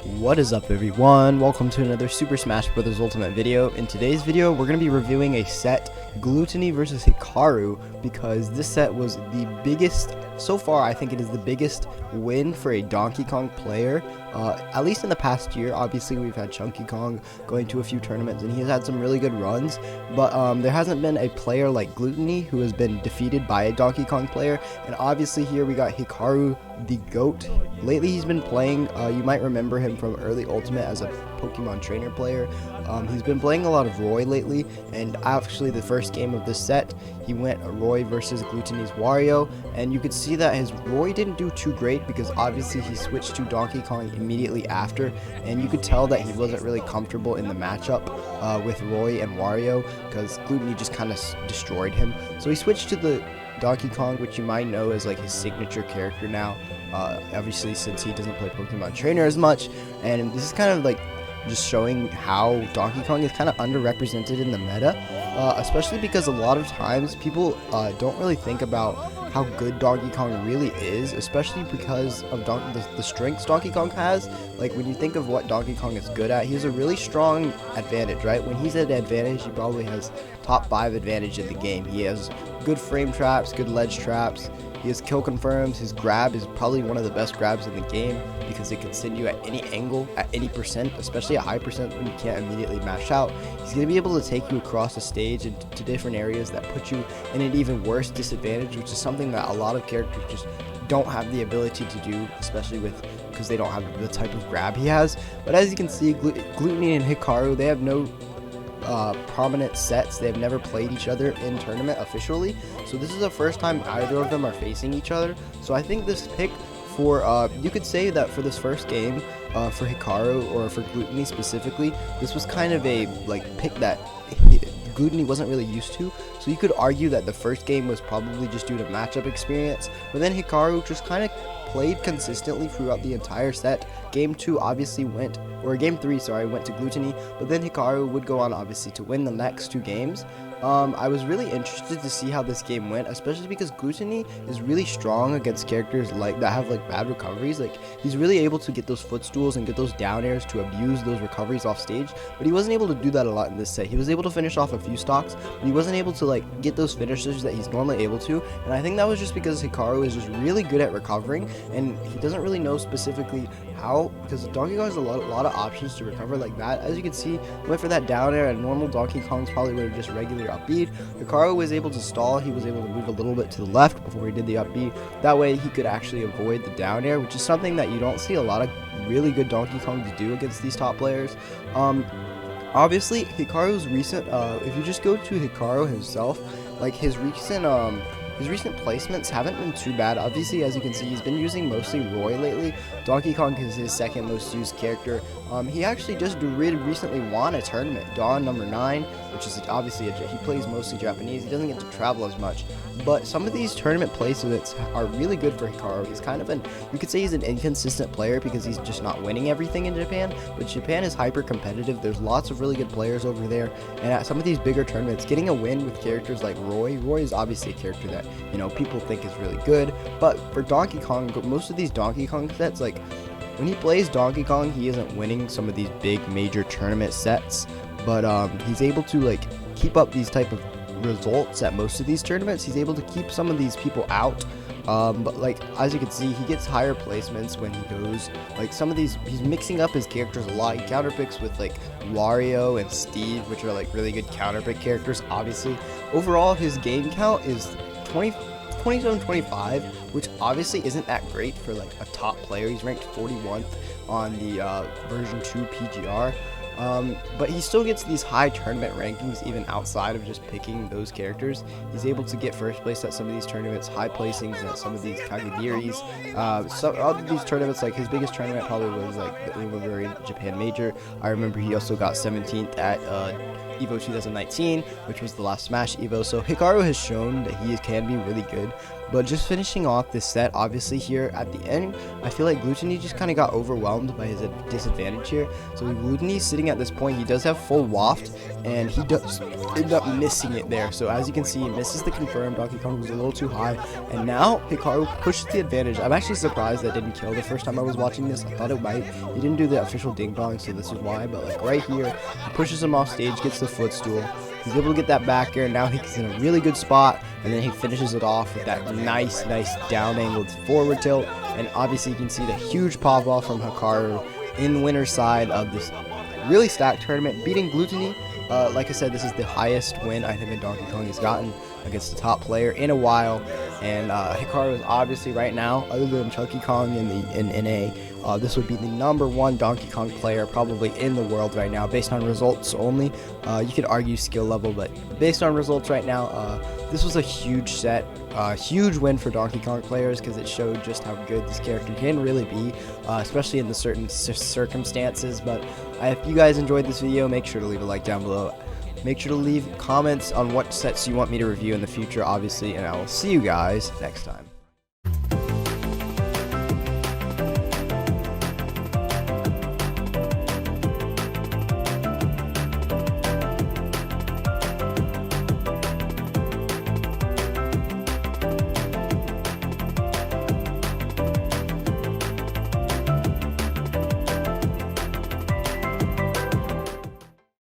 What is up, everyone? Welcome to another Super Smash Bros. Ultimate video. In today's video, we're going to be reviewing a set, Gluttony versus Hikaru, because this set was the biggest, so far I think it is the biggest win for a Donkey Kong player, at least in the past year. Obviously, we've had Chunky Kong going to a few tournaments, and he has had some really good runs, but there hasn't been a player like Gluttony who has been defeated by a Donkey Kong player, and obviously here we got Hikaru, the GOAT. Lately, he's been playing, you might remember him from early Ultimate as a Pokemon trainer player. He's been playing a lot of Roy lately, and actually the first game of this set, he went Roy versus Gluttony's Wario, and you could see that his Roy didn't do too great because obviously he switched to Donkey Kong immediately after, and you could tell that he wasn't really comfortable in the matchup with Roy and Wario because Gluttony just kind of destroyed him. So he switched to the Donkey Kong, which you might know as like his signature character now, obviously since he doesn't play Pokemon Trainer as much, and this is kind of like just showing how Donkey Kong is kind of underrepresented in the meta, especially because a lot of times people don't really think about how good Donkey Kong really is, especially because of the strengths Donkey Kong has. Like when you think of what Donkey Kong is good at, he has a really strong advantage, right? When he's at advantage, he probably has top 5 advantage in the game. He has good frame traps, good ledge traps, he has kill confirms, his grab is probably one of the best grabs in the game because it can send you at any angle, at any percent, especially a high percent when you can't immediately mash out. He's going to be able to take you across the stage and to different areas that put you in an even worse disadvantage, which is something that a lot of characters just don't have the ability to do, especially because they don't have the type of grab he has. But as you can see, Gluttony and Hikaru, they have no prominent sets. They have never played each other in tournament officially, so this is the first time either of them are facing each other. So I think this pick for you could say that for this first game for Hikaru or for Gluttony specifically, this was kind of a pick that Gluttony wasn't really used to, so you could argue that the first game was probably just due to matchup experience, but then Hikaru just kind of played consistently throughout the entire set. Game 2 obviously went, or Game 3, sorry, went to Gluttony, but then Hikaru would go on obviously to win the next 2 games. I was really interested to see how this game went, especially because Gluttony is really strong against characters that have bad recoveries. Like, he's really able to get those footstools and get those down airs to abuse those recoveries off stage, but he wasn't able to do that a lot in this set. He was able to finish off a few stocks, but he wasn't able to get those finishes that he's normally able to, and I think that was just because Hikaru is just really good at recovering, and he doesn't really know specifically how, because Donkey Kong has a lot of options to recover like that. As you can see, went for that down air, and normal Donkey Kongs probably would have just regular up B. Hikaru was able to stall. He was able to move a little bit to the left before he did the up B. That way he could actually avoid the down air, which is something that you don't see a lot of really good Donkey Kongs do against these top players. Obviously Hikaru's recent, if you just go to Hikaru himself, his recent placements haven't been too bad. Obviously, as you can see, he's been using mostly Roy lately. Donkey Kong is his second most used character. He actually just recently won a tournament, Dawn number 9, which is obviously he plays mostly Japanese. He doesn't get to travel as much, but some of these tournament placements are really good for Hikaru. He's kind of you could say he's an inconsistent player because he's just not winning everything in Japan, but Japan is hyper competitive. There's lots of really good players over there, and at some of these bigger tournaments, getting a win with characters like Roy is obviously a character that people think is really good. But for Donkey Kong, most of these Donkey Kong sets, when he plays Donkey Kong, he isn't winning some of these big major tournament sets, but he's able to keep up these type of results at most of these tournaments. He's able to keep some of these people out, but as you can see, he gets higher placements when he goes some of these. He's mixing up his characters a lot. He counterpicks with Wario and Steve, which are really good counterpick characters. Obviously, overall his game count is 27-25, which obviously isn't that great for a top player. He's ranked 41st on the version 2 PGR, but he still gets these high tournament rankings even outside of just picking those characters. He's able to get first place at some of these tournaments, high placings at some of these Kagegiris. Some of these tournaments, his biggest tournament probably was the Umaguari Japan Major. I remember he also got 17th at EVO 2019, which was the last Smash EVO. So Hikaru has shown that he can be really good, But just finishing off this set, obviously here at the end, I feel like Gluttony just kind of got overwhelmed by his disadvantage here. So Gluttony sitting at this point, he does have full waft, and he does end up missing it there. So as you can see, he misses the confirm. Donkey Kong was a little too high, and now Hikaru pushes the advantage. I'm actually surprised that didn't kill the first time I was watching this. I thought it might. He didn't do the official ding dong, so this is why. But like right here, he pushes him off stage, gets the footstool. He's able to get that back air. Now he's in a really good spot, and then he finishes it off with that nice down angled forward tilt. And obviously you can see the huge pop off from Hikaru in the winner's side of this really stacked tournament, beating Gluttony. Like I said, this is the highest win I think that Donkey Kong has gotten against the top player in a while, and Hikaru is obviously right now, other than Chucky Kong in NA, this would be the #1 Donkey Kong player probably in the world right now, based on results only. You could argue skill level, but based on results right now, this was a huge set, huge win for Donkey Kong players, because it showed just how good this character can really be, especially in the certain circumstances. But if you guys enjoyed this video, make sure to leave a like down below. Make sure to leave comments on what sets you want me to review in the future, obviously, and I will see you guys next time.